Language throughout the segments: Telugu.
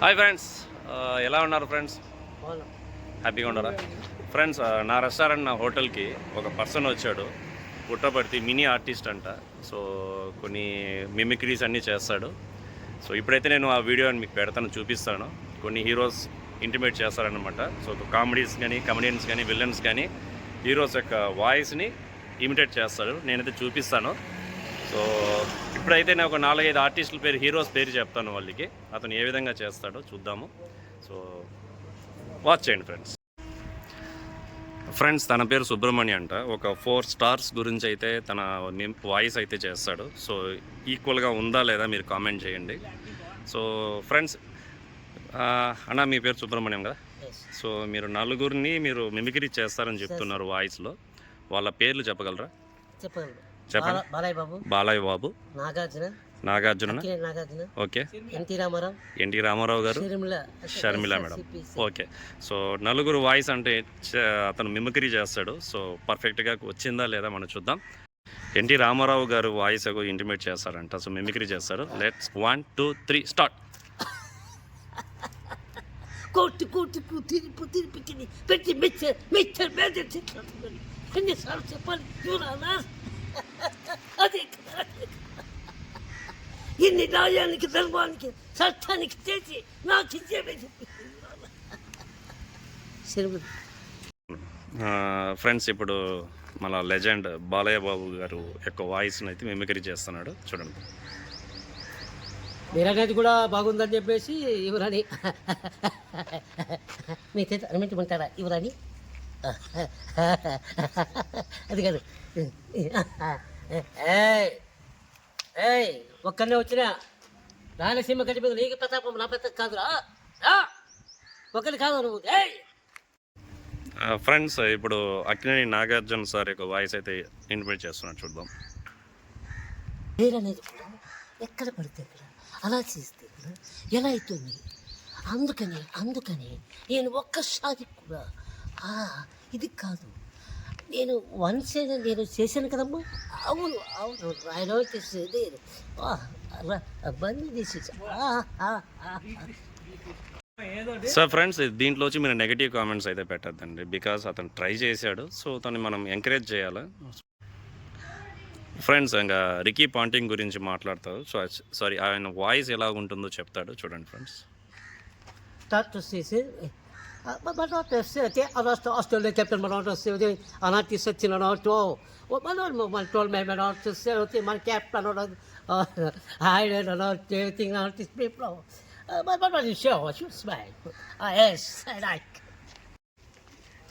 హాయ్ ఫ్రెండ్స్, ఎలా ఉన్నారు ఫ్రెండ్స్? హ్యాపీగా ఉన్నారా ఫ్రెండ్స్? నా రెస్టారెంట్, నా హోటల్కి ఒక పర్సన్ వచ్చాడు. పుట్టపర్తి మినీ ఆర్టిస్ట్ అంట. సో కొన్ని మిమిక్రీస్ అన్నీ చేస్తాడు. సో ఇప్పుడైతే నేను ఆ వీడియోని మీకు పెడతాను, చూపిస్తాను. కొన్ని హీరోస్ ఇంటిమేట్ చేస్తారనమాట. సో కమెడియన్స్ కానీ విలన్స్ కానీ హీరోస్ యొక్క వాయిస్ని ఇమిటేట్ చేస్తాడు. నేనైతే చూపిస్తాను. సో ఇప్పుడైతే నేను ఒక 4-5 ఆర్టిస్టుల పేరు, హీరోస్ పేరు చెప్తాను. వాళ్ళకి అతను ఏ విధంగా చేస్తాడో చూద్దాము. సో వాచ్ చేయండి ఫ్రెండ్స్. తన పేరు సుబ్రహ్మణ్య అంట. ఒక 4 స్టార్స్ గురించి అయితే తన వాయిస్ అయితే చేస్తాడు. సో ఈక్వల్గా ఉందా లేదా మీరు కామెంట్ చేయండి. సో ఫ్రెండ్స్, అన్న మీ పేరు సుబ్రహ్మణ్యం కదా? సో మీరు నలుగురిని మీరు మిమిక్రీ చేస్తారని చెప్తున్నారు వాయిస్లో. వాళ్ళ పేర్లు చెప్పగలరా? చెప్పండి. బాలయ్య బాబు, నాగార్జున, ఓకే, ఎన్టీ రామారావు గారు, షర్మిల మేడం, ఓకే. సో నలుగురు వాయిస్ అంటే అతను మిమిక్రీ చేస్తాడు. సో పర్ఫెక్ట్గా వచ్చిందా లేదా మనం చూద్దాం. ఎన్టీ రామారావు గారు వాయిస్ ఇంటిమేట్ చేస్తారంట. సో మిమిక్రీ చేస్తారు. Let's 1 2 3 start. కోటి తిరిగి పెట్టి ఎన్నిసార్లు చెప్పాలి? అదే ఇన్ని న్యాయానికి, ధర్మానికి, సత్యానికి చేసి నాకు ఇచ్చేవే చెప్పి ఫ్రెండ్స్. ఇప్పుడు మన లెజెండ్ బాలయ్య బాబు గారు యొక్క వాయిస్ని అయితే మిమిక్రీ చేస్తున్నాడు, చూడండి. మీరనేది కూడా బాగుందని చెప్పేసి ఇవరని మీ చేత అనుమతింటారా? ఇవరని అది కాదు. ఒక్కనే వచ్చినా రాయలసీమ గడ్డి మీద నీకు ప్రతాపం, నా ప్రతాపం కాదురా. ఒక్కరి కాదు నువ్వు. ఫ్రెండ్స్, ఇప్పుడు అక్కినేని నాగార్జున సార్ యొక్క వాయిస్ అయితే ఇన్వైట్ చేస్తున్నాడు, చూద్దాం. పేరనేది కూడా ఎక్కడ పడితే ఇక్కడ అలా చేస్తే ఇక్కడ ఎలా అవుతుంది? అందుకని నేను ఒక్కసారి కూడా ఇది కాదు, నేను వన్స్ నేను చేశాను కదమ్మా. అవును ఆయన చేసేది బంద్ చేసేసా. సో ఫ్రెండ్స్, దీంట్లో వచ్చి మీరు నెగిటివ్ కామెంట్స్ అయితే పెట్టద్దండి. బికాస్ అతను ట్రై చేశాడు. సో తను మనం ఎంకరేజ్ చేయాలి. ఫ్రెండ్స్, ఇంకా రికీ పాంటింగ్ గురించి మాట్లాడతారు. సో సారీ, ఆయన వాయిస్ ఎలా ఉంటుందో చెప్తాడు, చూడండి ఫ్రెండ్స్.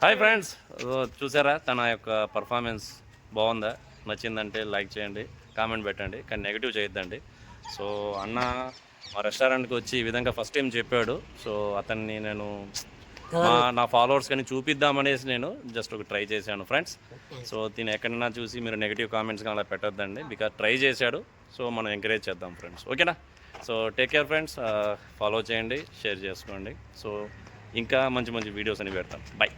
హాయ్ ఫ్రెండ్స్, చూసారా తన యొక్క పర్ఫార్మెన్స్ బాగుందా? నచ్చిందంటే లైక్ చేయండి, కామెంట్ పెట్టండి, కానీ నెగిటివ్ చేయొద్దండి. సో అన్న మా రెస్టారెంట్కి వచ్చి ఈ విధంగా ఫస్ట్ టైం చెప్పాడు. సో అతన్ని నేను నా ఫాలోవర్స్ కానీ చూపిద్దామనేసి నేను జస్ట్ ఒక ట్రై చేశాను ఫ్రెండ్స్. సో దీన్ని ఎక్కడైనా చూసి మీరు నెగిటివ్ కామెంట్స్ కానీ అలా పెట్టొద్దండి. బికాజ్ ట్రై చేశాడు. సో మనం ఎంకరేజ్ చేద్దాం ఫ్రెండ్స్, ఓకేనా? So take care friends, follow చేయండి, షేర్ చేసుకోండి. సో ఇంకా మంచి వీడియోస్ అని పెడతాం. బై.